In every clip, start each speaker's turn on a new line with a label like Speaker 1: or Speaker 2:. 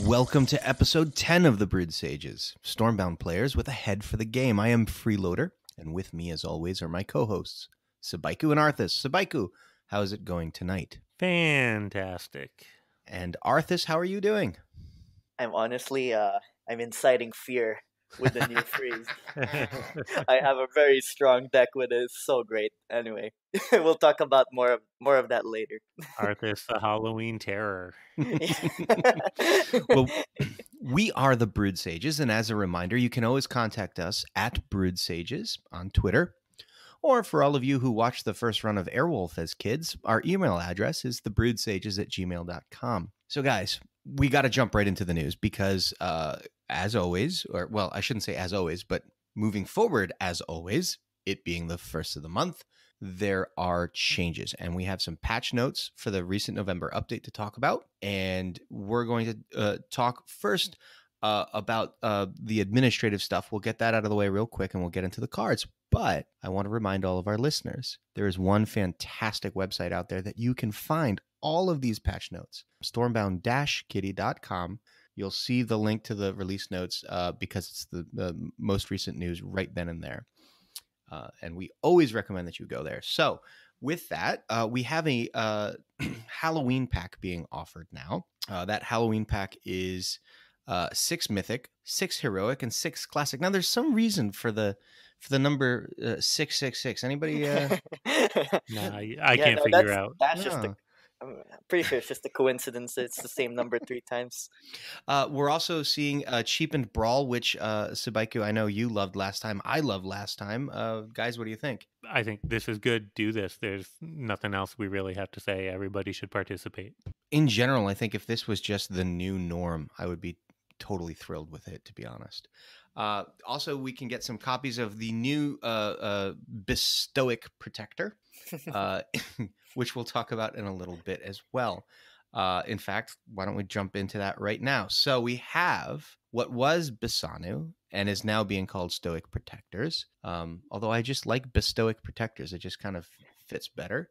Speaker 1: Welcome to episode 10 of the Brewed Sages, Stormbound players with a head for the game. I am Freeloader, and with me, as always, are my co-hosts, Subaiku and Arthis. Subaiku, how is it going tonight?
Speaker 2: Fantastic.
Speaker 1: And Arthis, how are you doing?
Speaker 3: I'm honestly, I'm inciting fear with the new freeze. I have a very strong deck with it. It's so great. Anyway, we'll talk about more of that later.
Speaker 2: Arthis, the Halloween terror.
Speaker 1: Well, we are the Brewed Sages, and as a reminder, you can always contact us at Brewed Sages on Twitter. Or for all of you who watched the first run of Airwolf as kids, our email address is thebrewedsages@gmail.com. So guys, we got to jump right into the news because as always, or well, I shouldn't say as always, but moving forward as always, it being the first of the month, there are changes, and we have some patch notes for the recent November update to talk about. And we're going to talk first about the administrative stuff. We'll get that out of the way real quick, and we'll get into the cards. But I want to remind all of our listeners, there is one fantastic website out there that you can find all of these patch notes, stormbound-kitty.com. You'll see the link to the release notes because it's the most recent news right then and there. And we always recommend that you go there. So with that, we have a Halloween pack being offered now. That Halloween pack is 6 Mythic, 6 Heroic, and 6 Classic. Now, there's some reason for the number 666. Anybody?
Speaker 2: No, I can't figure out.
Speaker 3: That's just I'm pretty sure it's just a coincidence that it's the same number 3 times.
Speaker 1: We're also seeing Cheapened Brawl, which Subaiku, I know you loved last time. I loved last time. Guys, what do you think?
Speaker 2: I think this is good. Do this. There's nothing else we really have to say. Everybody should participate.
Speaker 1: In general, I think if this was just the new norm, I would be totally thrilled with it, to be honest. Also, we can get some copies of the new Bestoic Protector, which we'll talk about in a little bit as well. In fact, why don't we jump into that right now? So we have what was Bisanu and is now being called Stoic Protectors. Although I just like Bestoic Protectors. It just kind of fits better.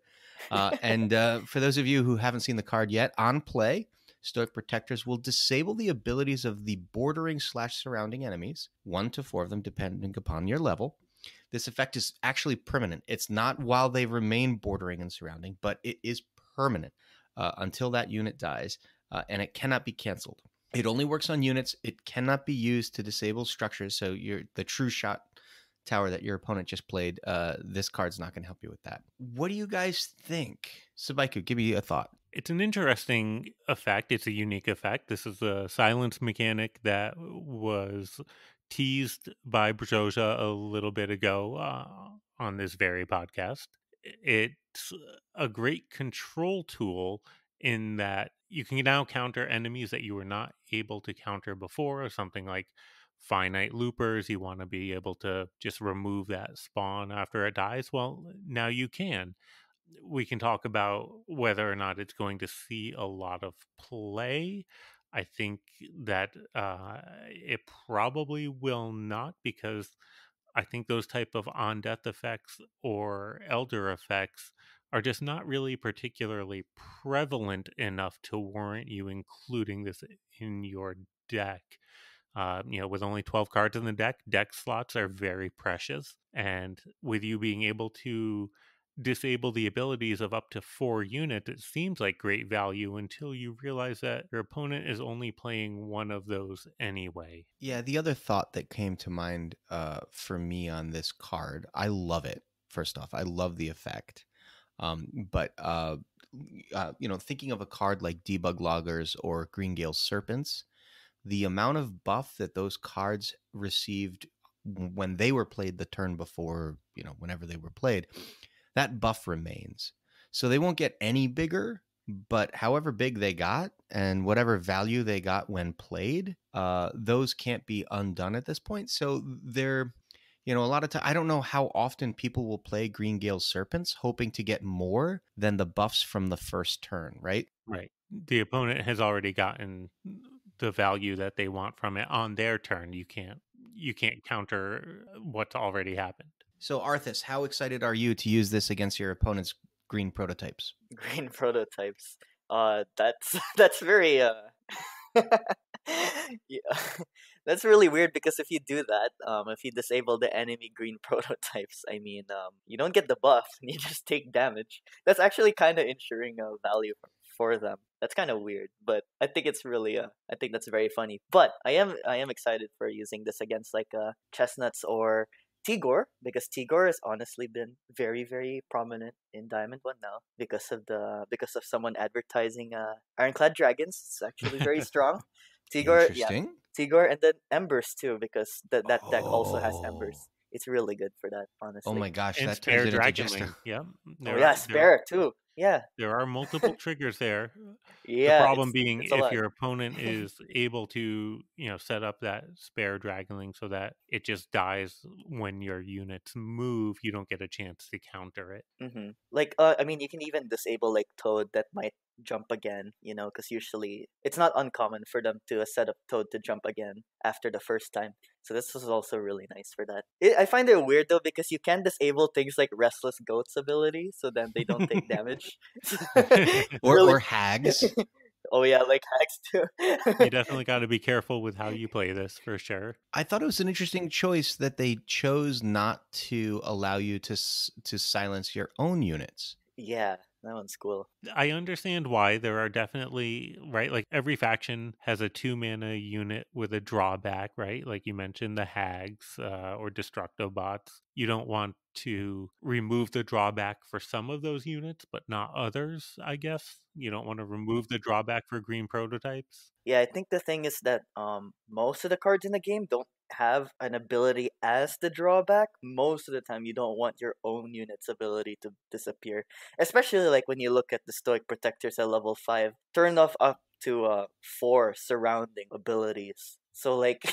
Speaker 1: And for those of you who haven't seen the card yet, on play, Stoic Protectors will disable the abilities of the bordering/surrounding enemies, 1 to 4 of them depending upon your level. This effect is actually permanent. It's not while they remain bordering and surrounding, but it is permanent until that unit dies, and it cannot be canceled. It only works on units. It cannot be used to disable structures, so the True Shot tower that your opponent just played, this card's not going to help you with that. What do you guys think? Subaiku, give me a thought.
Speaker 2: It's an interesting effect. It's a unique effect. This is a silence mechanic that was teased by Brzoja a little bit ago on this very podcast. It's a great control tool in that you can now counter enemies that you were not able to counter before, or something like finite loopers. You want to be able to just remove that spawn after it dies. Well, now you can. We can talk about whether or not it's going to see a lot of play. I think that it probably will not, because I think those type of on-death effects or elder effects are just not really particularly prevalent enough to warrant you including this in your deck. With only 12 cards in the deck slots are very precious. And with you being able to disable the abilities of up to 4 units, it seems like great value until you realize that your opponent is only playing one of those anyway.
Speaker 1: Yeah, the other thought that came to mind for me on this card, I love it. First off, I love the effect. But thinking of a card like Debug Loggers or Greengale Serpents, the amount of buff that those cards received when they were played the turn before, whenever they were played, that buff remains. So they won't get any bigger, but however big they got and whatever value they got when played, those can't be undone at this point. So they're, a lot of time, I don't know how often people will play Greengale Serpents hoping to get more than the buffs from the first turn, right?
Speaker 2: Right. The opponent has already gotten the value that they want from it on their turn. You can't counter what's already happened.
Speaker 1: So Arthis, how excited are you to use this against your opponent's green prototypes?
Speaker 3: Green prototypes. That's very Yeah, that's really weird because if you do that, if you disable the enemy green prototypes, I mean, you don't get the buff, and you just take damage. That's actually kind of ensuring a value for them. That's kind of weird, but I think it's really, I think that's very funny. But I am excited for using this against like chestnuts or Tigor, because Tigor has honestly been very, very prominent in Diamond One now because of someone advertising Ironclad Dragons. It's actually very strong. Tigor, yeah,
Speaker 1: Interesting.
Speaker 3: Tigor, and then Embers too, because that deck also has
Speaker 1: Oh.
Speaker 3: Embers. It's really good for that,
Speaker 1: Oh
Speaker 3: honestly.
Speaker 1: my gosh,
Speaker 2: And
Speaker 1: that turns
Speaker 2: spare
Speaker 1: it into just a
Speaker 2: Dragonling. Yep.
Speaker 3: Oh yeah, Spare too. Yeah,
Speaker 2: There are multiple triggers there. The
Speaker 3: yeah,
Speaker 2: problem
Speaker 3: it's
Speaker 2: being
Speaker 3: it's a
Speaker 2: if
Speaker 3: lot.
Speaker 2: your opponent is able to, set up that spare Dragonling so that it just dies when your units move, you don't get a chance to counter it.
Speaker 3: Like, I mean, you can even disable like Toad that might jump again, because usually it's not uncommon for them to set up Toad to jump again after the first time. So this is also really nice for that. I find it weird though because you can disable things like Restless Goat's ability, so then they don't take damage.
Speaker 1: or
Speaker 3: Really?
Speaker 1: or hags.
Speaker 3: Oh yeah, like hacks
Speaker 2: You
Speaker 3: too.
Speaker 2: definitely got to be careful with how you play this for sure.
Speaker 1: I thought it was an interesting choice that they chose not to allow you to silence your own units.
Speaker 3: Yeah, that one's cool.
Speaker 2: I understand why. There are definitely, right? Like every faction has a 2 mana unit with a drawback, right? Like you mentioned, the hags or destructo bots. You don't want to remove the drawback for some of those units, but not others, I guess. You don't want to remove the drawback for green prototypes.
Speaker 3: Yeah, I think the thing is that most of the cards in the game don't have an ability as the drawback. Most of the time you don't want your own unit's ability to disappear. Especially like when you look at the Stoic Protectors at level 5, turned off up to 4 surrounding abilities. So like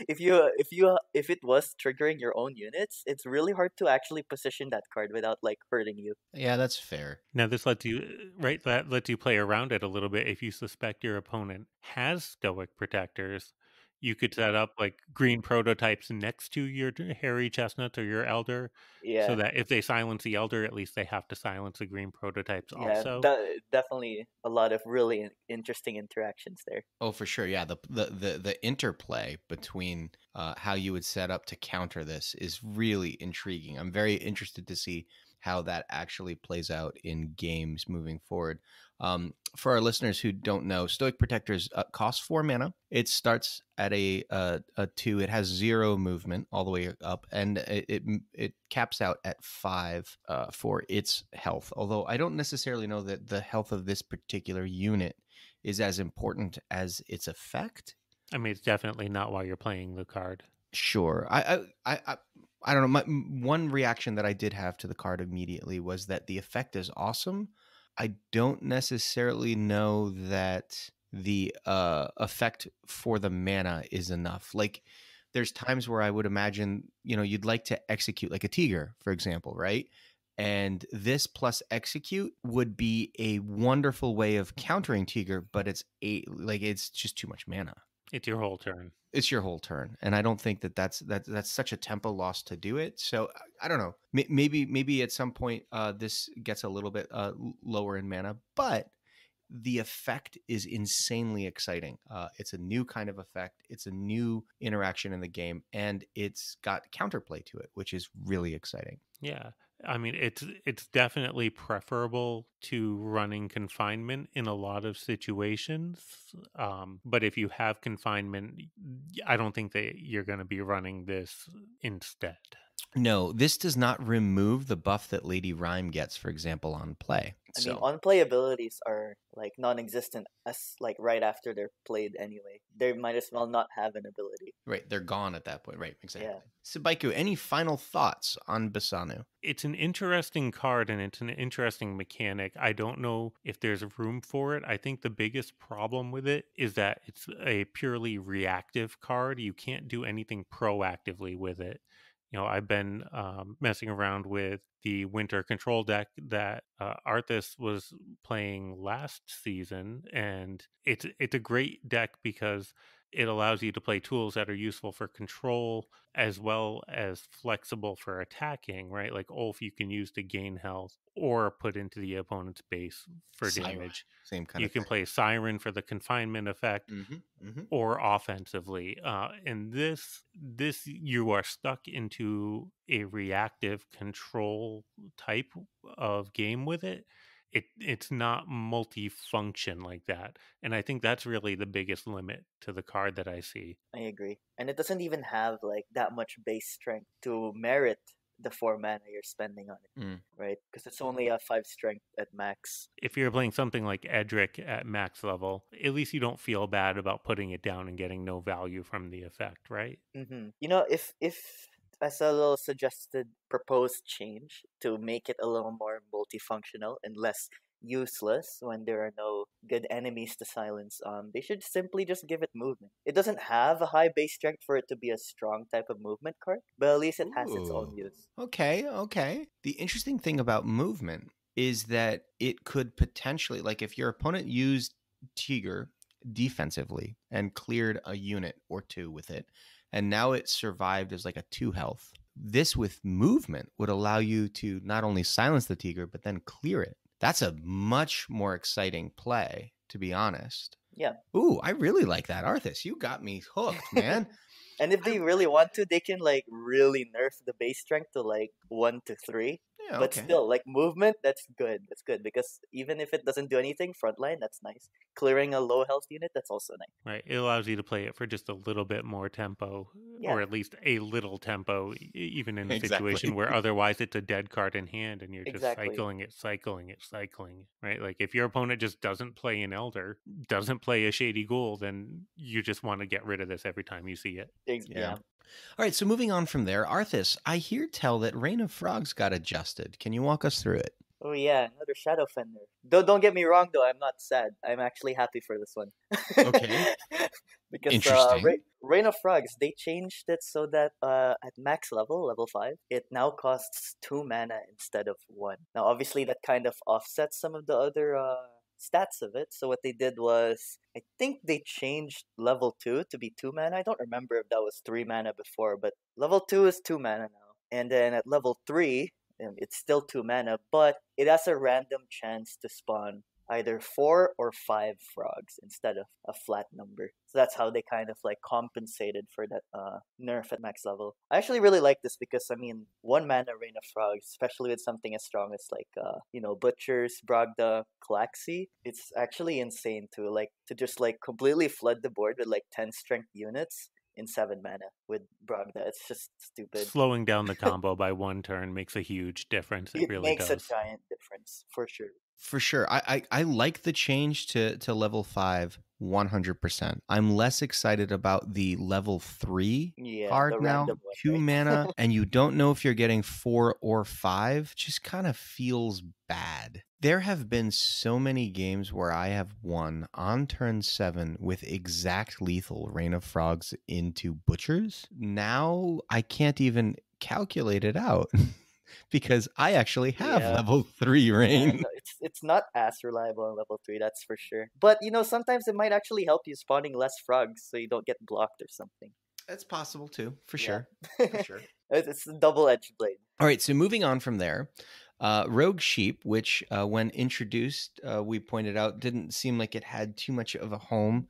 Speaker 3: if it was triggering your own units, it's really hard to actually position that card without like hurting you.
Speaker 1: Yeah, that's fair.
Speaker 2: Now, this lets you, right? That lets you play around it a little bit. If you suspect your opponent has stoic protectors, you could set up like green prototypes next to your hairy chestnuts or your elder, so
Speaker 3: Yeah.
Speaker 2: that if they silence the elder, at least they have to silence the green prototypes
Speaker 3: Yeah,
Speaker 2: also.
Speaker 3: definitely a lot of really interesting interactions there.
Speaker 1: Oh, for sure. Yeah, the interplay between how you would set up to counter this is really intriguing. I'm very interested to see how that actually plays out in games moving forward. For our listeners who don't know, Stoic Protectors cost 4 mana. It starts at a 2. It has 0 movement all the way up, and it caps out at 5 for its health. Although I don't necessarily know that the health of this particular unit is as important as its effect.
Speaker 2: I mean, it's definitely not while you're playing the card.
Speaker 1: Sure. I don't know. One reaction that I did have to the card immediately was that the effect is awesome. I don't necessarily know that the effect for the mana is enough. Like, there's times where I would imagine, you'd like to execute like a Tiger, for example, right? And this plus execute would be a wonderful way of countering Tiger, but it's just too much mana.
Speaker 2: It's your whole turn.
Speaker 1: It's your whole turn, and I don't think that's such a tempo loss to do it. So I don't know. Maybe at some point this gets a little bit lower in mana, but the effect is insanely exciting. It's a new kind of effect. It's a new interaction in the game, and it's got counterplay to it, which is really exciting.
Speaker 2: Yeah. I mean, it's definitely preferable to running confinement in a lot of situations. But if you have confinement, I don't think that you're going to be running this instead.
Speaker 1: No, this does not remove the buff that Lady Rhyme gets, for example, on play.
Speaker 3: I mean,
Speaker 1: So
Speaker 3: on play abilities are like non-existent as like right after they're played anyway. They might as well not have an ability.
Speaker 1: right, they're gone at that point. Right, exactly.
Speaker 3: Yeah.
Speaker 1: Subaiku, any final thoughts on Basanu?
Speaker 2: It's an interesting card and it's an interesting mechanic. I don't know if there's room for it. I think the biggest problem with it is that it's a purely reactive card. You can't do anything proactively with it. I've been messing around with the winter control deck that Arthis was playing last season, and it's a great deck because it allows you to play tools that are useful for control as well as flexible for attacking, right? Like Ulf you can use to gain health or put into the opponent's base for
Speaker 1: Siren,
Speaker 2: damage.
Speaker 1: same kind
Speaker 2: You
Speaker 1: of
Speaker 2: can
Speaker 1: thing.
Speaker 2: play Siren for the confinement effect or offensively. And this you are stuck into a reactive control type of game with it. It's not multifunction like that, and I think that's really the biggest limit to the card that I see.
Speaker 3: I agree. And it doesn't even have like that much base strength to merit the 4 mana you're spending on it,
Speaker 1: Mm.
Speaker 3: right? Because it's only a 5 strength at max.
Speaker 2: If you're playing something like Edric at max level, at least you don't feel bad about putting it down and getting no value from the effect, right?
Speaker 3: You know, if as a little suggested proposed change to make it a little more multifunctional and less useless when there are no good enemies to silence, they should simply just give it movement. It doesn't have a high base strength for it to be a strong type of movement card, but at least it has its own
Speaker 1: Ooh.
Speaker 3: use.
Speaker 1: Okay. The interesting thing about movement is that it could potentially, like if your opponent used Tiger defensively and cleared a unit or two with it, and now it survived as like a 2 health, this with movement would allow you to not only silence the Tiger, but then clear it. That's a much more exciting play, to be honest.
Speaker 3: Yeah.
Speaker 1: Ooh, I really like that, Arthis. You got me hooked, man.
Speaker 3: And if they really want to, they can like really nerf the base strength to like 1 to 3.
Speaker 1: Yeah,
Speaker 3: But
Speaker 1: okay.
Speaker 3: still, like movement, that's good. That's good because even if it doesn't do anything, frontline, that's nice. Clearing a low health unit, that's also nice.
Speaker 2: Right. It allows you to play it for just a little bit more tempo,
Speaker 3: Yeah.
Speaker 2: or at least a little tempo, even in a
Speaker 1: Exactly.
Speaker 2: situation where otherwise it's a dead card in hand and you're just
Speaker 3: Exactly.
Speaker 2: cycling it, right? Like if your opponent just doesn't play an Elder, doesn't play a Shady Ghoul, then you just want to get rid of this every time you see it.
Speaker 3: Yeah.
Speaker 1: All right, so moving on from there, Arthis, I hear tell that Reign of Frogs got adjusted. Can you walk us through it?
Speaker 3: Oh yeah, another Shadow Fender. Don't get me wrong though, I'm not sad. I'm actually happy for this one.
Speaker 1: Okay.
Speaker 3: Because
Speaker 1: Interesting.
Speaker 3: Reign of Frogs, they changed it so that at max level 5, it now costs 2 mana instead of 1. Now obviously that kind of offsets some of the other stats of it. So what they did was, I think they changed level 2 to be 2 mana. I don't remember if that was 3 mana before, but level 2 is 2 mana now. And then at level 3, it's still 2 mana, but it has a random chance to spawn either 4 or 5 frogs instead of a flat number. So that's how they kind of like compensated for that nerf at max level. I actually really like this because, I mean, 1 mana Reign of Frogs, especially with something as strong as like, Butchers, Bragda, Calaxy, it's actually insane to just like completely flood the board with like 10 strength units in 7 mana with Bragda. It's just stupid.
Speaker 2: Slowing down the combo by 1 turn makes a huge difference. It really
Speaker 3: makes
Speaker 2: does.
Speaker 3: a giant difference, for sure.
Speaker 1: For sure. I like the change to level 5 100%. I'm less excited about the level 3 card
Speaker 3: the
Speaker 1: now.
Speaker 3: random one,
Speaker 1: 2
Speaker 3: right?
Speaker 1: mana, and you don't know if you're getting 4 or 5. Just kind of feels bad. There have been so many games where I have won on turn 7 with exact lethal Reign of Frogs into Butchers. Now I can't even calculate it out. Because I actually have level 3 Reign.
Speaker 3: No, it's not as reliable on level 3, that's for sure. But sometimes it might actually help you spawning less frogs so you don't get blocked or something.
Speaker 1: That's possible too, for sure.
Speaker 3: For sure. It's a double-edged blade.
Speaker 1: All right, so moving on from there, Rogue Sheep, which when introduced, we pointed out didn't seem like it had too much of a home.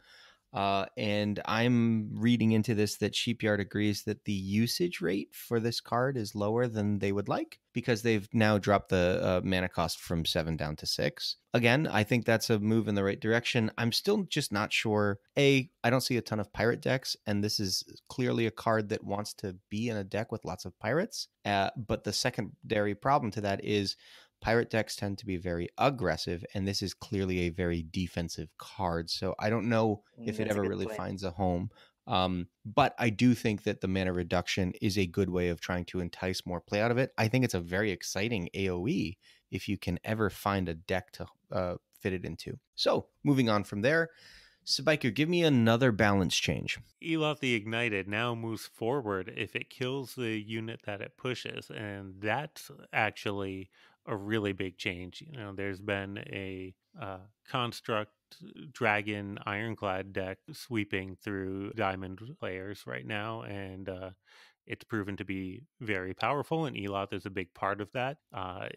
Speaker 1: And I'm reading into this that Sheepyard agrees that the usage rate for this card is lower than they would like because they've now dropped the mana cost from 7 down to 6. Again, I think that's a move in the right direction. I'm still just not sure. I don't see a ton of pirate decks, and this is clearly a card that wants to be in a deck with lots of pirates. But the secondary problem to that is pirate decks tend to be very aggressive, and this is clearly a very defensive card. So I don't know if it ever really finds a home. But I do think that the mana reduction is a good way of trying to entice more play out of it. I think it's a very exciting AoE if you can ever find a deck to fit it into. So moving on from there, Subaiku, give me another balance change.
Speaker 2: Eloth the Ignited now moves forward if it kills the unit that it pushes, and that's actually a really big change. You know, there's been a construct dragon ironclad deck sweeping through diamond players right now, and it's proven to be very powerful, and Eloth is a big part of that.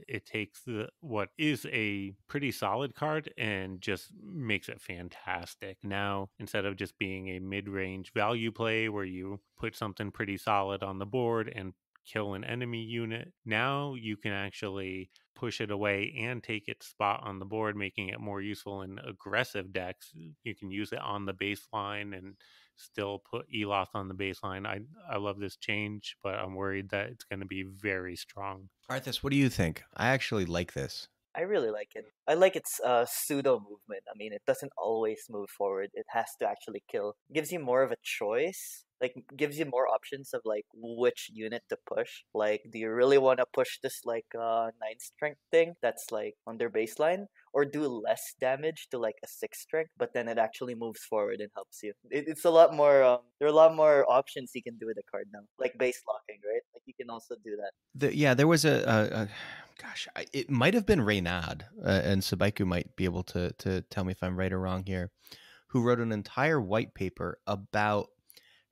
Speaker 2: It takes what is a pretty solid card and just makes it fantastic. Now, instead of just being a mid-range value play where you put something pretty solid on the board and kill an enemy unit, now you can actually push it away and take its spot on the board, making it more useful in aggressive decks. You can use it on the baseline and still put Eloth on the baseline. I love this change, but I'm worried that it's going to be very strong.
Speaker 1: Arthis, what do you think? I actually like this.
Speaker 3: I really like it. I like its pseudo movement. I mean, it doesn't always move forward. It has to actually kill. Gives you more of a choice. Like, gives you more options of like which unit to push. Like, do you really want to push this like 9 strength thing that's like on their baseline, or do less damage to like a 6 strength, but then it actually moves forward and helps you. It's a lot more. There are a lot more options you can do with the card now, like base locking, right? Like you can also do that.
Speaker 1: There was it might have been Reynad, and Subaiku might be able to tell me if I'm right or wrong here, who wrote an entire white paper about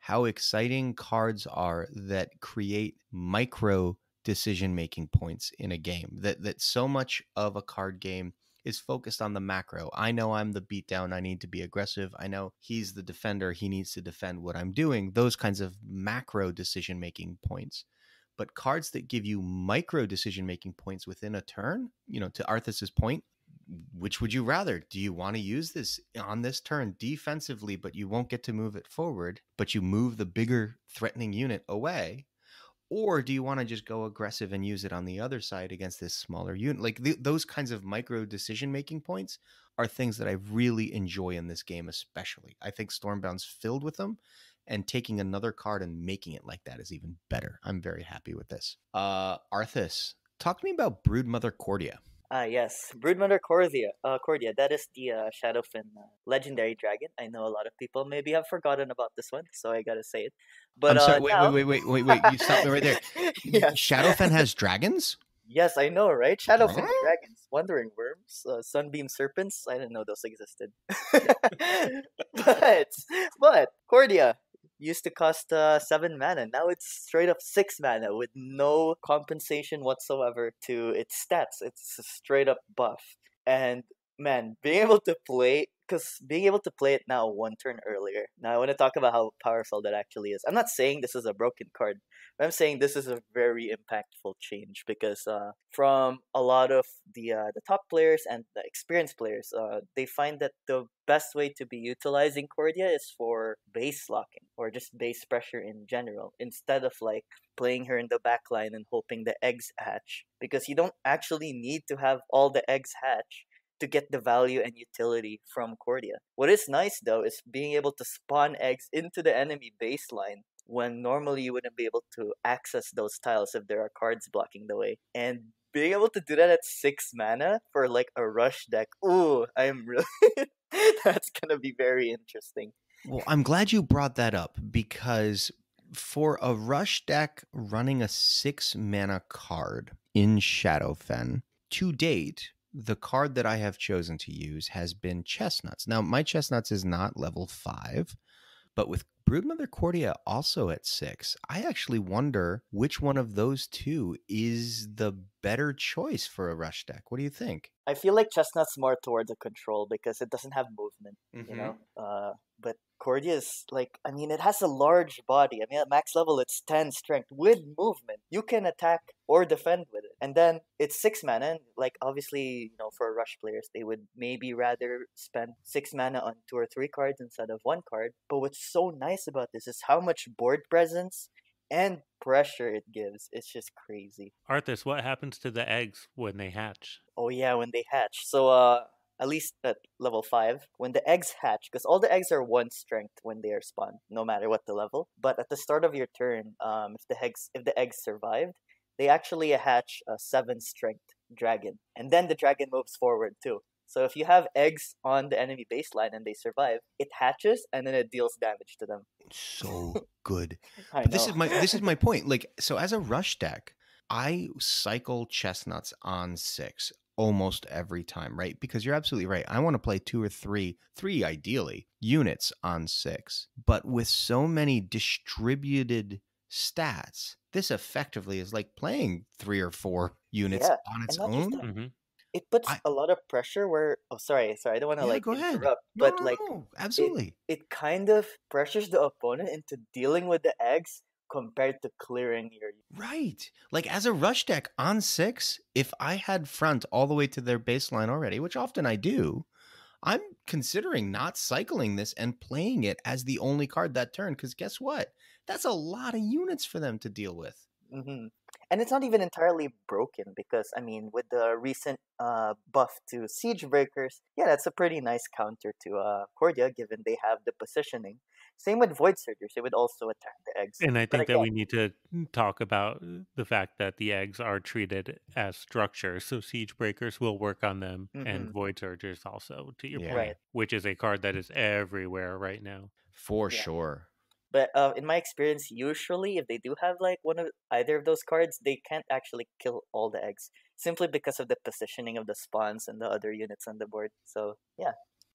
Speaker 1: how exciting cards are that create micro decision-making points in a game. That so much of a card game is focused on the macro. I know I'm the beatdown. I need to be aggressive. I know he's the defender. He needs to defend what I'm doing. Those kinds of macro decision-making points. But cards that give you micro decision-making points within a turn, you know, to Arthis's point, which would you rather? Do you want to use this on this turn defensively, but you won't get to move it forward, but you move the bigger threatening unit away? Or do you want to just go aggressive and use it on the other side against this smaller unit? Like those kinds of micro decision-making points are things that I really enjoy in this game, especially. I think Stormbound's filled with them, and taking another card and making it like that is even better. I'm very happy with this. Arthis, talk to me about Broodmother Cordia.
Speaker 3: Yes, Broodmother Cordia. That is the Shadowfin legendary dragon. I know a lot of people maybe have forgotten about this one, so I gotta say it. But
Speaker 1: I'm sorry.
Speaker 3: now...
Speaker 1: Wait! You stopped me right there.
Speaker 3: Yes.
Speaker 1: Shadowfen has dragons?
Speaker 3: Yes, I know, right? Shadowfin
Speaker 1: Huh?
Speaker 3: dragons, wandering worms, sunbeam serpents. I didn't know those existed. but Cordia used to cost 7 mana. Now it's straight up 6 mana with no compensation whatsoever to its stats. It's a straight up buff. And man, being able to play it now 1 turn earlier. Now I want to talk about how powerful that actually is. I'm not saying this is a broken card, but I'm saying this is a very impactful change because from a lot of the top players and the experienced players, they find that the best way to be utilizing Cordia is for base locking or just base pressure in general, instead of like playing her in the back line and hoping the eggs hatch, because you don't actually need to have all the eggs hatch to get the value and utility from Cordia. What is nice though is being able to spawn eggs into the enemy baseline when normally you wouldn't be able to access those tiles if there are cards blocking the way. And being able to do that at 6 mana for like a rush deck, ooh, I'm really... that's gonna be very interesting.
Speaker 1: Well, I'm glad you brought that up, because for a rush deck running a 6 mana card in Shadowfen, to date, the card that I have chosen to use has been Chestnuts. Now, my Chestnuts is not level 5, but with Broodmother Cordia also at 6, I actually wonder which one of those two is the better choice for a rush deck. What do you think?
Speaker 3: I feel like Chestnut's more towards a control because it doesn't have movement, you know? But Cordia is like, I mean, it has a large body. I mean, at max level, it's 10 strength with movement. You can attack or defend with it. And then it's 6 mana. And like, obviously, you know, for rush players, they would maybe rather spend 6 mana on 2 or 3 cards instead of 1 card. But what's so nice about this is how much board presence and pressure it gives. It's just crazy.
Speaker 2: Arthis, what happens to the eggs when they hatch?
Speaker 3: Oh yeah, when they hatch. So at least at level 5, when the eggs hatch, because all the eggs are 1 strength when they are spawned, no matter what the level. But at the start of your turn, if the eggs survived, they actually hatch a 7 strength dragon, and then the dragon moves forward too. So if you have eggs on the enemy baseline and they survive, it hatches and then it deals damage to them.
Speaker 1: So good.
Speaker 3: I
Speaker 1: But
Speaker 3: know.
Speaker 1: this is my point. Like, so as a rush deck, I cycle chestnuts on 6 almost every time, right? Because you're absolutely right. I want to play 2 or 3 ideally units on 6. But with so many distributed stats, this effectively is like playing 3 or 4 units
Speaker 3: Yeah,
Speaker 1: on its
Speaker 3: and not just that.
Speaker 1: own.
Speaker 2: Mm-hmm.
Speaker 3: It puts
Speaker 1: I
Speaker 3: a lot of pressure where sorry, I don't want to
Speaker 1: Yeah,
Speaker 3: like
Speaker 1: go ahead.
Speaker 3: interrupt,
Speaker 1: No,
Speaker 3: but
Speaker 1: no,
Speaker 3: like
Speaker 1: no.
Speaker 3: it
Speaker 1: Absolutely.
Speaker 3: it kind of pressures the opponent into dealing with the eggs compared to clearing your
Speaker 1: Right. Like as a rush deck on 6, if I had front all the way to their baseline already, which often I do, I'm considering not cycling this and playing it as the only card that turn. Because guess what? That's a lot of units for them to deal with.
Speaker 3: hmm And it's not even entirely broken because I mean, with the recent buff to Siege Breakers, yeah, that's a pretty nice counter to Cordia, given they have the positioning. Same with Void Surgers; they would also attack the eggs.
Speaker 2: And I
Speaker 3: But
Speaker 2: think that
Speaker 3: again,
Speaker 2: we need to talk about the fact that the eggs are treated as structures. So siege breakers will work on them, and
Speaker 3: hmm
Speaker 2: void surgers also, to your
Speaker 1: Yeah,
Speaker 2: point,
Speaker 3: right,
Speaker 2: which is a card that is everywhere right now.
Speaker 1: for
Speaker 3: yeah.
Speaker 1: sure.
Speaker 3: But in my experience, usually if they do have like one of either of those cards, they can't actually kill all the eggs simply because of the positioning of the spawns and the other units on the board. So yeah,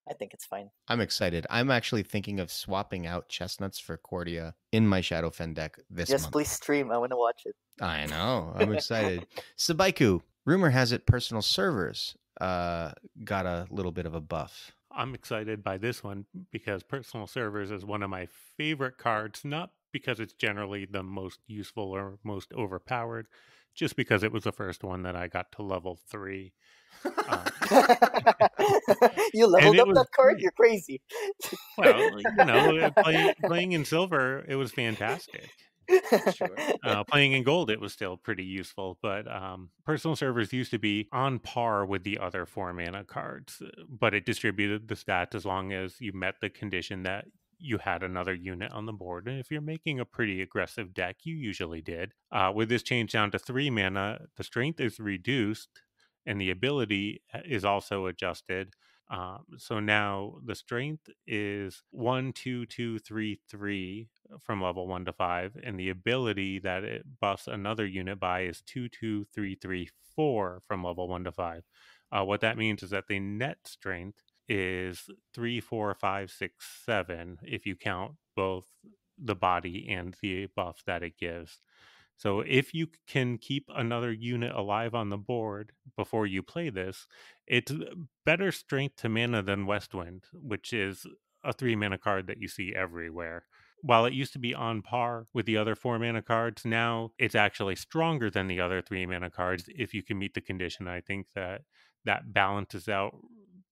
Speaker 3: I think it's fine.
Speaker 1: I'm excited. I'm actually thinking of swapping out chestnuts for Cordia in my Shadowfen deck this
Speaker 3: Just
Speaker 1: month.
Speaker 3: please stream. I want to watch it.
Speaker 1: I know. I'm excited. Subaiku, rumor has it personal servers got a little bit of a buff.
Speaker 2: I'm excited by this one because personal servers is one of my favorite cards, not because it's generally the most useful or most overpowered, just because it was the first one that I got to level 3.
Speaker 3: You
Speaker 2: And
Speaker 3: leveled
Speaker 2: it
Speaker 3: up
Speaker 2: was
Speaker 3: that card?
Speaker 2: great.
Speaker 3: You're crazy.
Speaker 2: Well, playing in silver, it was fantastic.
Speaker 1: Sure.
Speaker 2: Playing in gold, it was still pretty useful, but personal servers used to be on par with the other 4 mana cards, but it distributed the stats as long as you met the condition that you had another unit on the board. And if you're making a pretty aggressive deck, you usually did. With this change down to 3 mana, the strength is reduced and the ability is also adjusted. So now the strength is 1, 2, 2, 3, 3 from level 1 to 5, and the ability that it buffs another unit by is 2, 2, 3, 3, 4 from level 1 to 5. What that means is that the net strength is 3, 4, 5, 6, 7 if you count both the body and the buff that it gives. So if you can keep another unit alive on the board before you play this, it's better strength to mana than Westwind, which is a 3 mana card that you see everywhere. While it used to be on par with the other 4 mana cards, now it's actually stronger than the other 3 mana cards if you can meet the condition. I think that balances out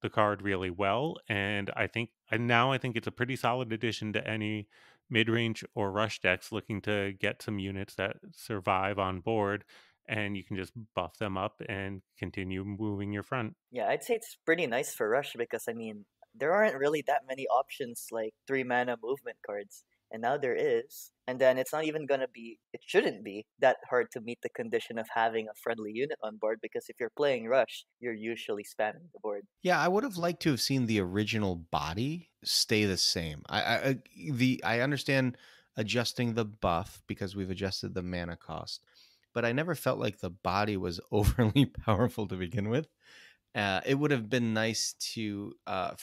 Speaker 2: the card really well, and I think it's a pretty solid addition to any mid-range or rush decks looking to get some units that survive on board, and you can just buff them up and continue moving your front.
Speaker 3: Yeah, I'd say it's pretty nice for Rush because I mean there aren't really that many options like 3 mana movement cards, and now there is. And then it's not even gonna be, it shouldn't be that hard to meet the condition of having a friendly unit on board because if you're playing Rush, you're usually spamming the board.
Speaker 1: Yeah, I would have liked to have seen the original body stay the same. I understand adjusting the buff because we've adjusted the mana cost, but I never felt like the body was overly powerful to begin with. It would have been nice to, I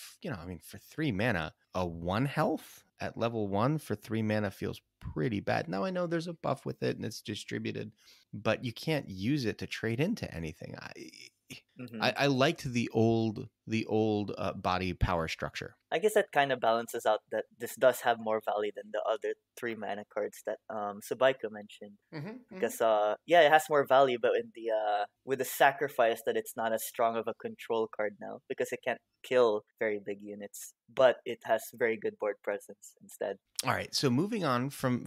Speaker 1: mean, for 3 mana, a 1 health at level 1 for 3 mana feels pretty bad. Now I know there's a buff with it and it's distributed, but you can't use it to trade into anything.
Speaker 3: hmm
Speaker 1: I liked the old body power structure.
Speaker 3: I guess that kind of balances out that this does have more value than the other 3 mana cards that Subaiku mentioned. Because yeah, it has more value, but in the with the sacrifice that it's not as strong of a control card now because it can't kill very big units, but it has very good board presence instead.
Speaker 1: All right, so moving on from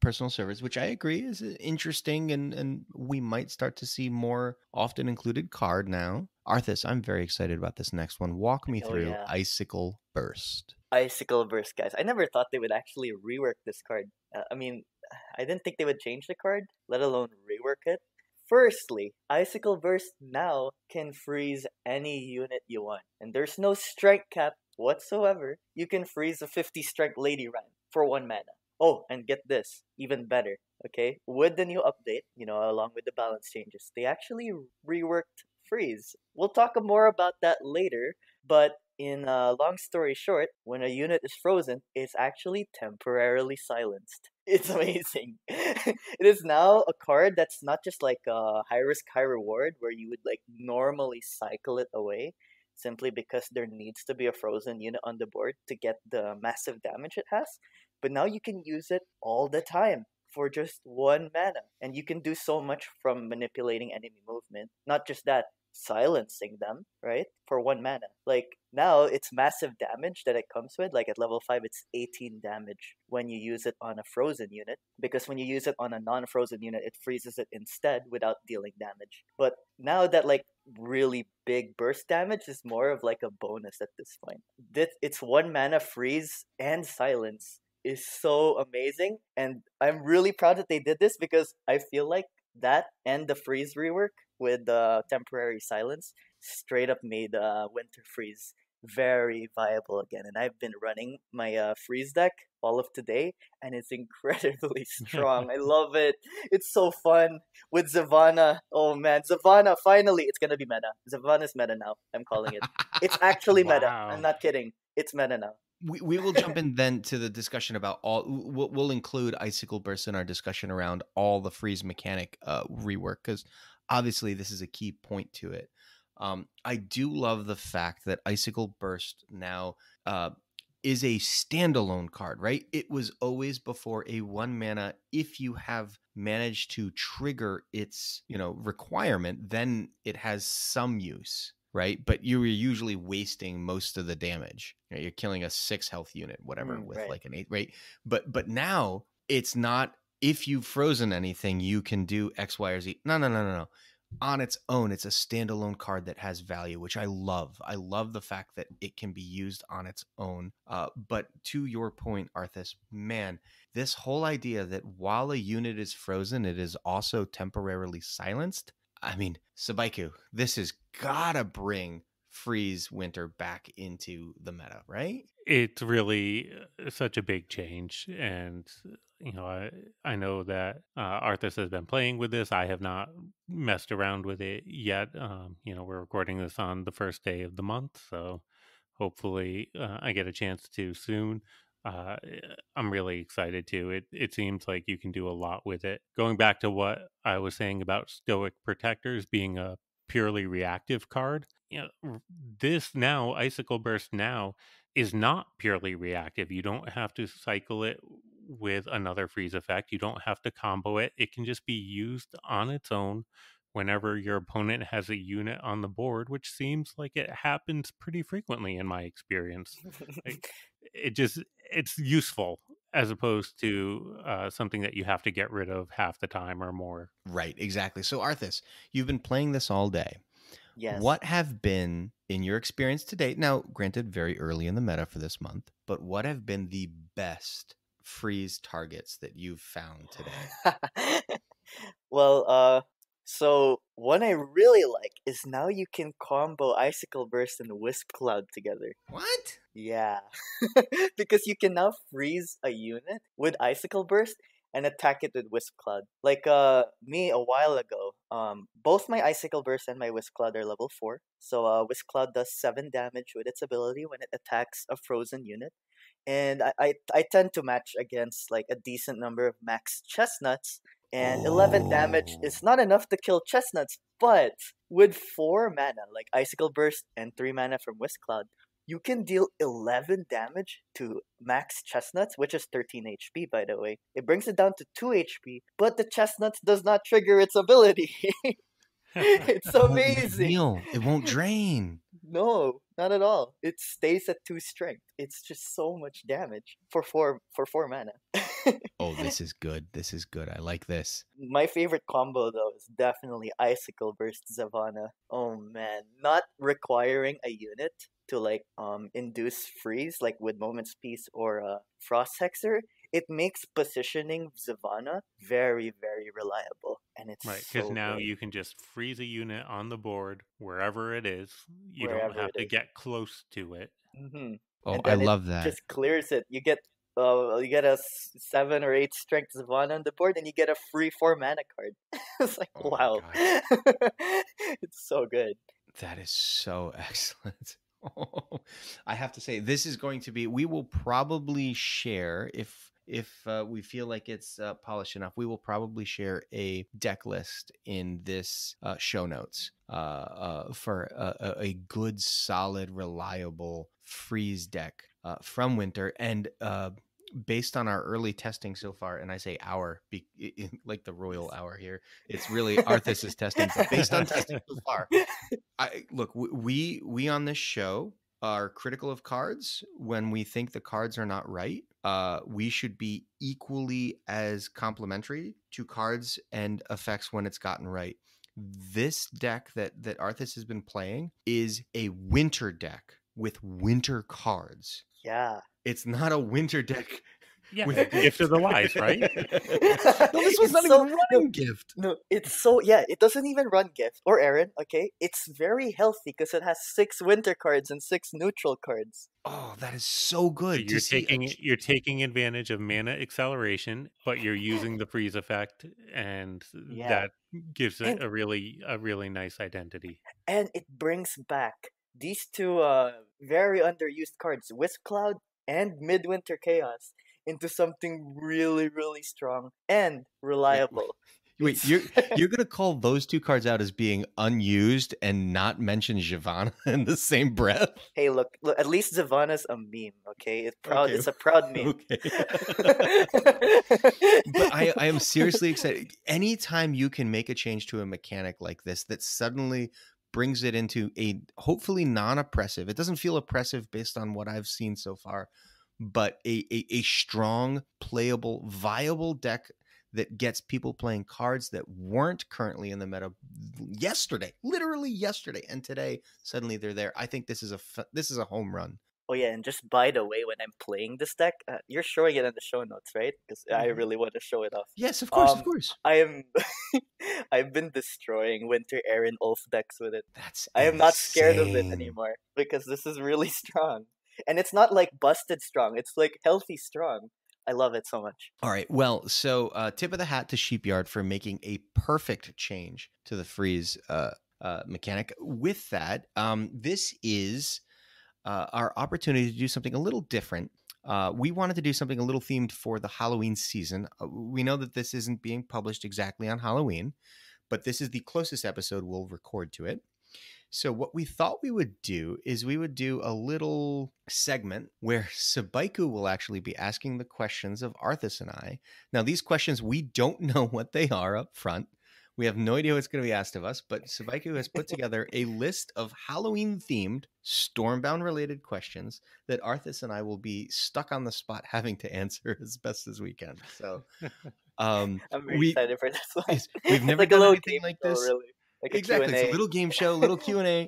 Speaker 1: personal servers, which I agree is interesting, and we might start to see more often included card now. Arthis, I'm very excited about this next one. Walk me
Speaker 3: Oh
Speaker 1: through
Speaker 3: yeah,
Speaker 1: Icicle Burst.
Speaker 3: Icicle Burst, guys. I never thought they would actually rework this card. I mean, I didn't think they would change the card, let alone rework it. Firstly, Icicle Burst now can freeze any unit you want, and there's no strength cap whatsoever. You can freeze a 50 strength Lady Ran for 1 mana. Oh, and get this, even better. Okay, with the new update, along with the balance changes, they actually reworked freeze. We'll talk more about that later, but in long story short, when a unit is frozen, it's actually temporarily silenced. It's amazing. It is now a card that's not just like a high risk, high reward where you would like normally cycle it away simply because there needs to be a frozen unit on the board to get the massive damage it has. But now you can use it all the time for just 1 mana. And you can do so much from manipulating enemy movement. Not just that, silencing them, right? For 1 mana. Like, now it's massive damage that it comes with. Like, at level 5, it's 18 damage when you use it on a frozen unit. Because when you use it on a non-frozen unit, it freezes it instead without dealing damage. But now that, like, really big burst damage is more of like a bonus at this point. It's 1 mana freeze and silence is so amazing, and I'm really proud that they did this because I feel like that and the freeze rework with the temporary silence straight up made Winter Freeze very viable again. And I've been running my freeze deck all of today, and it's incredibly strong. I love it. It's so fun with Zavana. Oh man, Zavana! Finally, it's gonna be meta. Zavana's meta now. I'm calling it. It's actually meta. I'm not kidding. It's meta now.
Speaker 1: We will jump in then to the discussion about all. We'll include Icicle Burst in our discussion around all the freeze mechanic rework, because obviously this is a key point to it. I do love the fact that Icicle Burst now is a standalone card, right? It was always before a 1 mana. If you have managed to trigger its requirement, then it has some use. Right, but you were usually wasting most of the damage. You're killing a 6 health unit, whatever, with
Speaker 3: right.
Speaker 1: like an 8, right? But now it's not. If you've frozen anything, you can do X, Y, or Z. No. On its own, it's a standalone card that has value, which I love. I love the fact that it can be used on its own. But to your point, Arthis, man, this whole idea that while a unit is frozen, it is also temporarily silenced. I mean, Subaiku, this has gotta bring Freeze Winter back into the meta, right?
Speaker 2: It's really such a big change, and I know that Arthis has been playing with this. I have not messed around with it yet. We're recording this on the first day of the month, so hopefully I get a chance to soon. I'm really excited too. It seems like you can do a lot with it. Going back to what I was saying about Stoic Protectors being a purely reactive card, this now, Icicle Burst now, is not purely reactive. You don't have to cycle it with another freeze effect. You don't have to combo it. It can just be used on its own whenever your opponent has a unit on the board, which seems like it happens pretty frequently in my experience. Like, it's useful as opposed to something that you have to get rid of half the time or more.
Speaker 1: Right, exactly. So Arthis, you've been playing this all day.
Speaker 3: Yes.
Speaker 1: What have been, in your experience to date, now granted very early in the meta for this month, but what have been the best freeze targets that you've found today?
Speaker 3: Well, so one I really like is now you can combo Icicle Burst and Wisp Cloud together.
Speaker 1: What?
Speaker 3: Yeah. Because you can now freeze a unit with Icicle Burst and attack it with Wisp Cloud. Like me a while ago, both my Icicle Burst and my Wisp Cloud are level 4. So Wisp Cloud does 7 damage with its ability when it attacks a frozen unit. And I tend to match against like a decent number of max chestnuts. And 11 damage is not enough to kill chestnuts, but with 4 mana, like Icicle Burst and 3 mana from Wisp Cloud, you can deal 11 damage to max chestnuts, which is 13 HP, by the way. It brings it down to 2 HP, but the chestnuts does not trigger its ability. It's amazing.
Speaker 1: It won't drain.
Speaker 3: No, not at all. It stays at 2 strength. It's just so much damage for 4 mana.
Speaker 1: Oh, this is good. This is good. I like this.
Speaker 3: My favorite combo though is definitely Icicle Burst Zavana. Oh man, not requiring a unit to like induce freeze like with Moment's Peace or Frost Hexer it makes positioning Zavana very, very reliable. And it's
Speaker 2: Right, because
Speaker 3: so
Speaker 2: now
Speaker 3: good
Speaker 2: you can just freeze a unit on the board wherever it is. You don't
Speaker 3: wherever
Speaker 2: have
Speaker 3: it
Speaker 2: to
Speaker 3: is.
Speaker 2: get close to it.
Speaker 3: Hmm
Speaker 1: Oh,
Speaker 3: And
Speaker 1: I
Speaker 3: then it
Speaker 1: love that.
Speaker 3: just clears it. You get a 7 or 8 strength Zavana on the board, and you get a free 4 mana card. It's like,
Speaker 1: Oh my
Speaker 3: wow.
Speaker 1: gosh.
Speaker 3: It's so good.
Speaker 1: That is so excellent. I have to say, this is going to be. We will probably share if we feel like it's polished enough. We will probably share a deck list in this show notes for a good, solid, reliable freeze deck from Winter and. Based on our early testing so far, and I say our, like the royal hour here, it's really Arthis' testing, but based on testing so far, look, we on this show are critical of cards when we think the cards are not right. We should be equally as complimentary to cards and effects when it's gotten right. This deck that Arthis has been playing is a winter deck with winter cards.
Speaker 3: Yeah.
Speaker 1: It's not a winter deck.
Speaker 2: Yeah, Gift of the Wise, right?
Speaker 1: No, this was
Speaker 3: It's
Speaker 1: not
Speaker 3: so-
Speaker 1: even running Gift.
Speaker 3: No, it's so it doesn't even run Gift or Aaron, okay? It's very healthy because it has 6 winter cards and 6 neutral cards.
Speaker 1: Oh, that is so good.
Speaker 2: So you're taking advantage of mana acceleration, but you're using the freeze effect, and
Speaker 3: Yeah.
Speaker 2: that gives it
Speaker 3: And-
Speaker 2: a really nice identity.
Speaker 3: And it brings back these 2 very underused cards, Wisp Cloud and Midwinter Chaos, into something really, really strong and reliable.
Speaker 1: Wait, you're gonna call those 2 cards out as being unused and not mention Giovanna in the same breath?
Speaker 3: Hey, look, at least Zavana's a meme, okay? It's proud.
Speaker 1: Okay.
Speaker 3: It's a proud meme.
Speaker 1: Okay. But I am seriously excited. Anytime you can make a change to a mechanic like this that suddenly brings it into a hopefully non-oppressive. It doesn't feel oppressive based on what I've seen so far, but a strong, playable, viable deck that gets people playing cards that weren't currently in the meta literally yesterday, and today suddenly they're there. I think this is a home run.
Speaker 3: Oh yeah, and just by the way, when I'm playing this deck, you're showing it in the show notes, right? Because I really want to show it off.
Speaker 1: Yes, of course, of
Speaker 3: Um,
Speaker 1: course.
Speaker 3: I am. I've been destroying Winter Aaron Ulf decks with it.
Speaker 1: That's
Speaker 3: I am not scared of it
Speaker 1: insane.
Speaker 3: anymore because this is really strong, and it's not like busted strong. It's like healthy strong. I love it so much.
Speaker 1: All right. Well, so tip of the hat to Sheepyard for making a perfect change to the freeze mechanic. With that, this is our opportunity to do something a little different. We wanted to do something a little themed for the Halloween season. We know that this isn't being published exactly on Halloween, but this is the closest episode we'll record to it. So what we thought we would do is we would do a little segment where Subaiku will actually be asking the questions of Arthis and I. Now, these questions, we don't know what they are up front. We have no idea what's going to be asked of us, but Subaiku has put together a list of Halloween-themed, Stormbound-related questions that Arthis and I will be stuck on the spot having to answer as best as we can. So
Speaker 3: I'm very excited for this one.
Speaker 1: we've never
Speaker 3: like
Speaker 1: done
Speaker 3: a little
Speaker 1: anything
Speaker 3: game
Speaker 1: like
Speaker 3: show,
Speaker 1: this.
Speaker 3: really. Like
Speaker 1: Exactly.
Speaker 3: a
Speaker 1: It's a
Speaker 3: Q&A.
Speaker 1: little game show, little Q&A.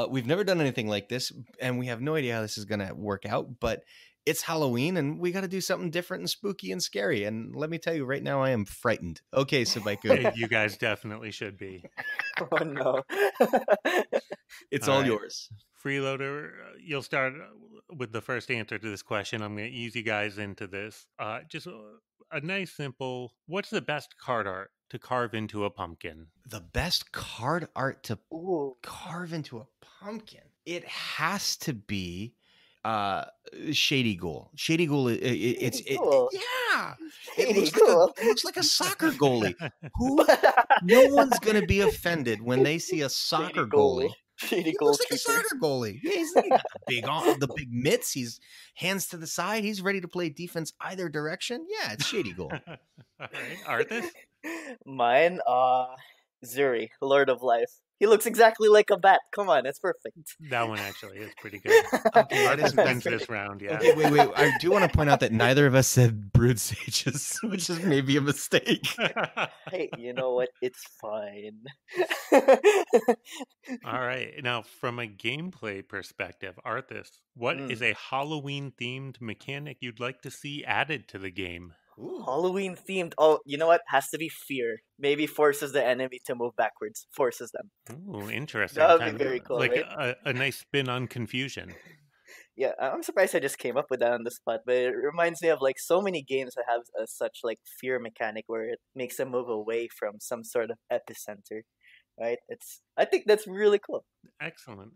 Speaker 1: We've never done anything like this, and we have no idea how this is going to work out, but it's Halloween, and we got to do something different and spooky and scary. And let me tell you, right now, I am frightened. Okay, Subaiku,
Speaker 2: You guys definitely should be.
Speaker 3: Oh no.
Speaker 1: it's
Speaker 2: All
Speaker 1: all
Speaker 2: right.
Speaker 1: yours.
Speaker 2: Freeloader, you'll start with the first answer to this question. I'm going to ease you guys into this. Just a nice, simple, what's the best card art to carve into a pumpkin?
Speaker 1: The best card art to
Speaker 3: Ooh.
Speaker 1: carve into a pumpkin. It has to be Shady Ghoul. Shady Ghoul,
Speaker 3: Ghoul?
Speaker 1: yeah.
Speaker 3: Shady
Speaker 1: It
Speaker 3: Ghoul.
Speaker 1: looks like a soccer goalie. Who? No one's going to be offended when they see a soccer goalie.
Speaker 3: Shady
Speaker 1: He
Speaker 3: goal
Speaker 1: looks like a
Speaker 3: keeper.
Speaker 1: soccer goalie. Yeah, he got the big mitts. He's hands to the side. He's ready to play defense either direction. Yeah, it's Shady Goal.
Speaker 2: All right, Arthis?
Speaker 3: Mine, Zuri, Lord of Life. He looks exactly like a bat. Come on, that's perfect.
Speaker 2: That one actually is pretty good.
Speaker 1: Okay, that
Speaker 2: Arthis
Speaker 1: is
Speaker 2: wins this round, yeah.
Speaker 1: Okay, wait. I do want to point out that neither of us said Brewed Sages, which is maybe a mistake.
Speaker 3: Hey, you know what? It's fine.
Speaker 2: All right. Now, from a gameplay perspective, Arthis, what is a Halloween-themed mechanic you'd like to see added to the game?
Speaker 1: Ooh.
Speaker 3: Halloween themed. Oh, you know what? Has to be fear. Maybe forces the enemy to move backwards. Forces them.
Speaker 2: Ooh, interesting.
Speaker 3: That would
Speaker 2: Kind
Speaker 3: be
Speaker 2: of
Speaker 3: very cool,
Speaker 2: like
Speaker 3: right?
Speaker 2: a nice spin on confusion.
Speaker 3: Yeah, I'm surprised I just came up with that on the spot, but it reminds me of like so many games that have such like fear mechanic where it makes them move away from some sort of epicenter, right? I think that's really cool.
Speaker 2: Excellent.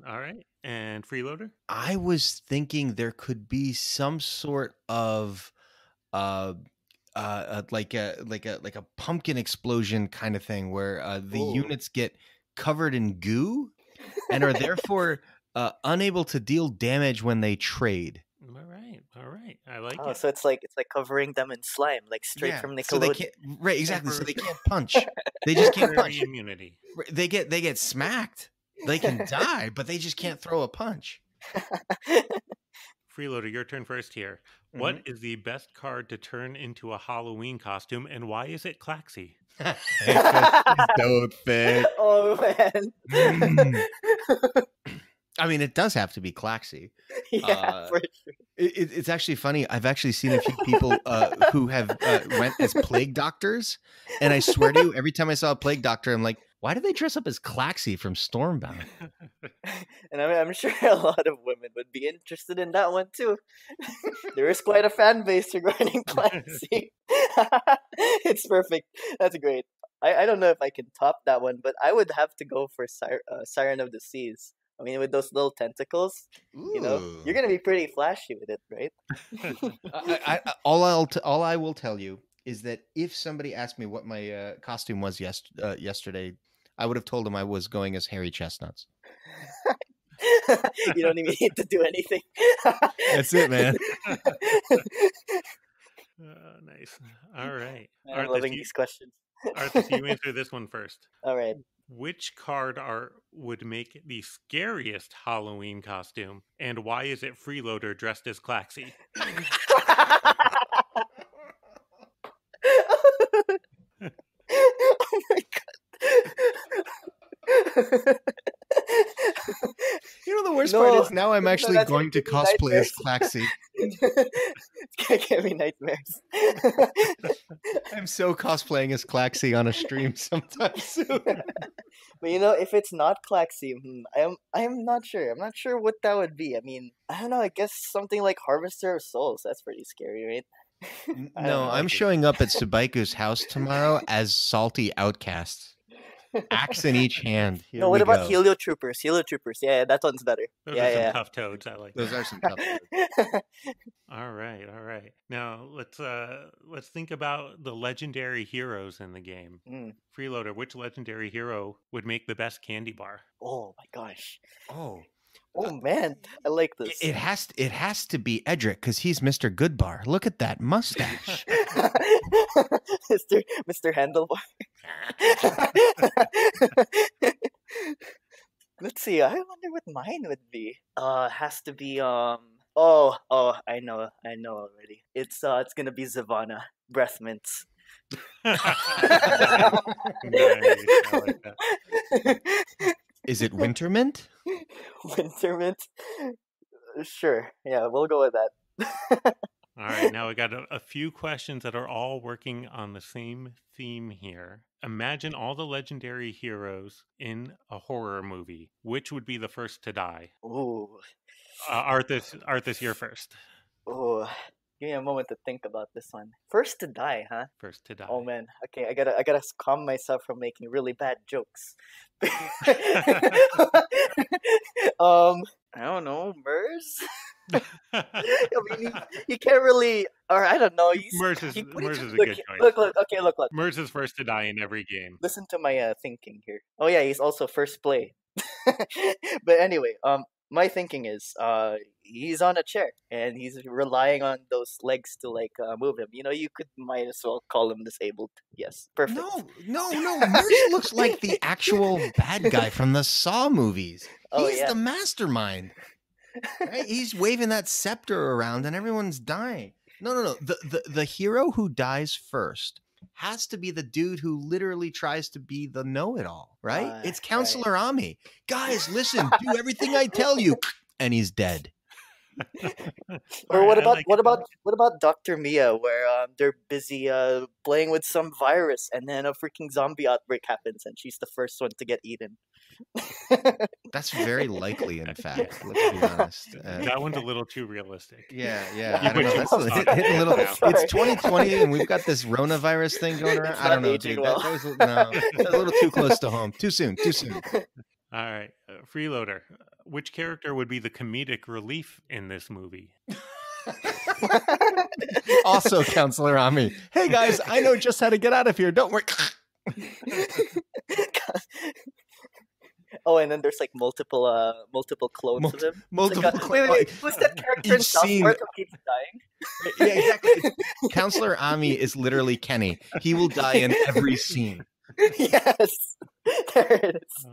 Speaker 2: All right. And Freeloader?
Speaker 1: I was thinking there could be some sort of like a pumpkin explosion kind of thing where the
Speaker 3: Ooh.
Speaker 1: units get covered in goo and are therefore unable to deal damage when they trade.
Speaker 2: All right. I like
Speaker 3: Oh,
Speaker 2: it.
Speaker 3: so it's like covering them in slime, like straight from Nickelodeon.
Speaker 1: So they can't, right, exactly. So they can't punch. They just can't punch.
Speaker 2: Immunity.
Speaker 1: They get smacked. They can die, but they just can't throw a punch.
Speaker 2: Freeloader, your turn first here.
Speaker 1: Mm-hmm.
Speaker 2: What is the best card to turn into a Halloween costume, and why is it Claxy?
Speaker 1: Don't fit.
Speaker 3: Oh man.
Speaker 1: I mean, it does have to be Claxy.
Speaker 3: Yeah, for sure.
Speaker 1: It's actually funny. I've actually seen a few people who have went as plague doctors, and I swear to you, every time I saw a plague doctor, I'm like, why do they dress up as Claxy from Stormbound?
Speaker 3: And I'm sure a lot of women would be interested in that one too. There is quite a fan base regarding Claxy. It's perfect. That's great. I don't know if I can top that one, but I would have to go for Siren of the Seas. I mean, with those little tentacles, you know, you're gonna be pretty flashy with it, right?
Speaker 1: All I will tell you is that if somebody asked me what my costume was yesterday, I would have told them I was going as Hairy Chestnuts.
Speaker 3: You don't even need to do anything.
Speaker 1: That's it, man.
Speaker 2: Nice. All right.
Speaker 3: I'm loving these questions.
Speaker 2: Arthis, you answer this one first.
Speaker 3: All right.
Speaker 2: Which card art would make the scariest Halloween costume, and why is it Freeloader dressed as Claxy?
Speaker 3: Oh my god.
Speaker 1: You know, the worst part is now I'm actually going to cosplay as Claxy.
Speaker 3: It's gonna give me nightmares.
Speaker 1: I'm so cosplaying as Claxy on a stream sometime soon.
Speaker 3: But you know, if it's not Claxy, I'm not sure. I'm not sure what that would be. I mean, I don't know. I guess something like Harvester of Souls. That's pretty scary, right?
Speaker 1: No, I'm showing up at Subaiku's house tomorrow as salty outcasts. Axe in each hand.
Speaker 3: No, what about Heliotroopers? Heliotroopers. Yeah, that one's better.
Speaker 2: Those are some tough toads. I like
Speaker 1: those.
Speaker 2: That.
Speaker 1: Are some tough toads.
Speaker 2: All right. Now let's think about the legendary heroes in the game. Freeloader, which legendary hero would make the best candy bar?
Speaker 3: Oh my gosh.
Speaker 1: Oh
Speaker 3: man, I like this.
Speaker 1: It has to be Edric because he's Mr. Goodbar. Look at that mustache.
Speaker 3: Mr. Handlebar. Let's see. I wonder what mine would be. Has to be I know already. It's gonna be Zavana. Breath mints.
Speaker 2: Nice. I like that.
Speaker 1: Is it Wintermint?
Speaker 3: Wintermint? Sure. Yeah, we'll go with that.
Speaker 2: All right, now we got a few questions that are all working on the same theme here. Imagine all the legendary heroes in a horror movie. Which would be the first to die?
Speaker 3: Ooh.
Speaker 2: Arthis, you're first.
Speaker 3: Ooh. Give me a moment to think about this one. First to die, huh?
Speaker 2: First to die.
Speaker 3: Oh man. Okay, I gotta calm myself from making really bad jokes. I don't know, Mers. I mean, you can't really, or I don't know.
Speaker 2: Mers is a good choice.
Speaker 3: Look.
Speaker 2: Mers is first to die in every game.
Speaker 3: Listen to my thinking here. Oh yeah, he's also first play. But anyway, my thinking is, he's on a chair and he's relying on those legs to like move him. You might as well call him disabled. Yes, perfect.
Speaker 1: No. Merce looks like the actual bad guy from the Saw movies.
Speaker 3: Oh,
Speaker 1: He's
Speaker 3: yeah.
Speaker 1: the mastermind. Right? He's waving that scepter around and everyone's dying. No. The hero who dies first has to be the dude who literally tries to be the know-it-all, right? It's Counselor Ami. Guys, listen, do everything I tell you. And he's dead.
Speaker 3: Or what about Dr. Mia, where they're busy playing with some virus, and then a freaking zombie outbreak happens, and she's the first one to get eaten.
Speaker 1: That's very likely, in fact. Let's be honest.
Speaker 2: That one's a little too realistic.
Speaker 1: Yeah.
Speaker 2: You
Speaker 1: I don't know.
Speaker 2: put
Speaker 1: That's
Speaker 2: your thoughts
Speaker 1: hitting a little.
Speaker 2: on it.
Speaker 1: It's 2020, and we've got this coronavirus thing going around.
Speaker 3: It's
Speaker 1: I don't
Speaker 3: not
Speaker 1: know,
Speaker 3: aging
Speaker 1: dude.
Speaker 3: well.
Speaker 1: That was a little too close to home. Too soon.
Speaker 2: All right, Freeloader. Which character would be the comedic relief in this movie?
Speaker 1: Also, Counselor Ami. Hey guys, I know just how to get out of here. Don't worry.
Speaker 3: Oh, and then there's like multiple clones of him.
Speaker 1: Multiple.
Speaker 3: Wait, who's that character in
Speaker 1: Each
Speaker 3: South
Speaker 1: scene-
Speaker 3: Park who keeps dying?
Speaker 1: Yeah, exactly. Counselor Ami is literally Kenny. He will die in every scene.
Speaker 3: Yes, there it is.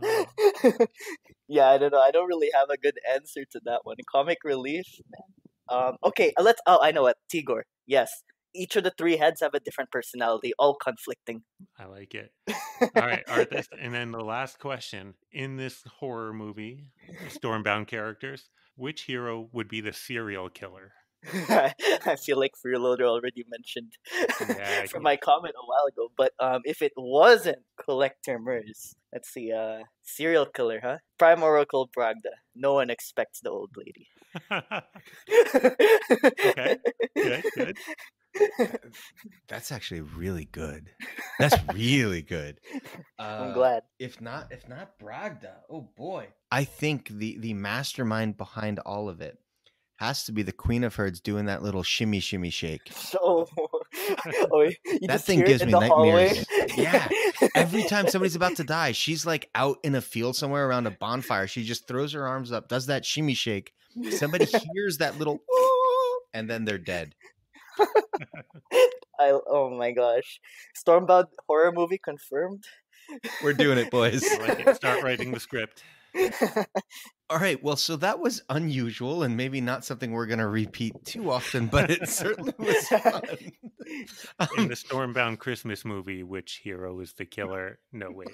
Speaker 3: Yeah, I don't know. I don't really have a good answer to that one. Comic relief, man. Okay, let's. Oh, I know what. Tigor. Yes, each of the three heads have a different personality, all conflicting.
Speaker 2: I like it. All right, Arthis. And then the last question. In this horror movie, Stormbound characters, which hero would be the serial killer?
Speaker 3: I feel like Freeloader already mentioned from my comment a while ago. But if it wasn't Collector Mers, let's see, serial killer, huh? Prime Oracle Bragda. No one expects the old lady.
Speaker 2: Okay, good.
Speaker 1: That's actually really good. That's really good.
Speaker 3: I'm glad.
Speaker 1: If not Bragda, oh boy. I think the mastermind behind all of it has to be the Queen of Herds doing that little shimmy shake.
Speaker 3: So,
Speaker 1: that thing gives me nightmares. Yeah. Every time somebody's about to die, she's like out in a field somewhere around a bonfire. She just throws her arms up, does that shimmy shake. Somebody hears that little woo, and then they're dead.
Speaker 3: Oh my gosh. Stormbound horror movie confirmed?
Speaker 1: We're doing it, boys.
Speaker 2: I like it. Start writing the script.
Speaker 1: All right. Well, so that was unusual and maybe not something we're going to repeat too often, but it certainly was fun.
Speaker 2: In the Stormbound Christmas movie, which hero is the killer? No, wait.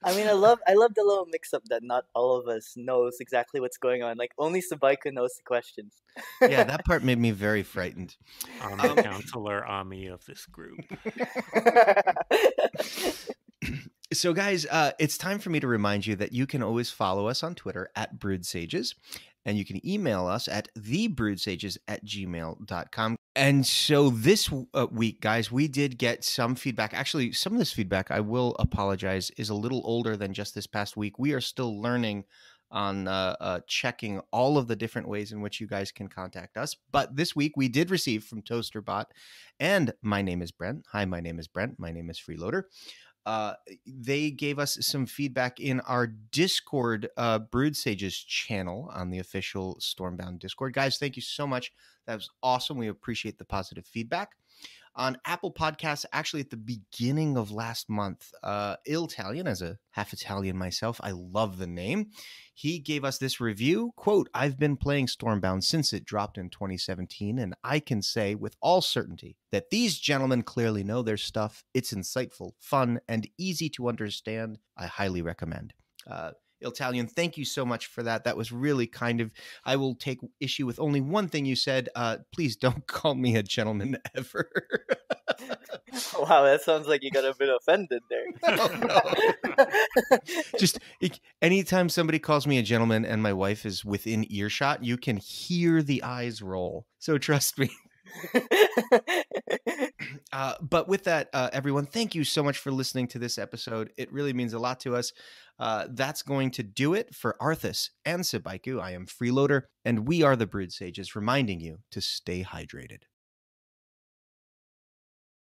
Speaker 3: I mean, I love the little mix-up that not all of us knows exactly what's going on. Like, only Subaiku knows the questions.
Speaker 1: Yeah, that part made me very frightened.
Speaker 2: I'm the Counselor Ami of this group.
Speaker 1: So, guys, it's time for me to remind you that you can always follow us on Twitter at Brewed Sages, and you can email us at thebrewedsages@gmail.com. And so this week, guys, we did get some feedback. Actually, some of this feedback, I will apologize, is a little older than just this past week. We are still learning on checking all of the different ways in which you guys can contact us. But this week, we did receive from ToasterBot, and my name is Brent. Hi, my name is Brent. My name is Freeloader. They gave us some feedback in our Discord, Brewed Sages channel on the official Stormbound Discord. Guys, thank you so much. That was awesome. We appreciate the positive feedback. On Apple Podcasts, actually at the beginning of last month, Italian, as a half Italian myself, I love the name. He gave us this review, quote, "I've been playing Stormbound since it dropped in 2017, and I can say with all certainty that these gentlemen clearly know their stuff. It's insightful, fun, and easy to understand. I highly recommend." Italian, thank you so much for that. That was really kind of. I will take issue with only one thing you said. Please don't call me a gentleman ever.
Speaker 3: Wow, that sounds like you got a bit offended there.
Speaker 1: No. Just anytime somebody calls me a gentleman and my wife is within earshot, you can hear the eyes roll. So trust me. But with that, everyone, thank you so much for listening to this episode. It really means a lot to us. That's going to do it for Arthis and Subaiku. I am Freeloader, and we are the Brewed Sages, reminding you to stay hydrated.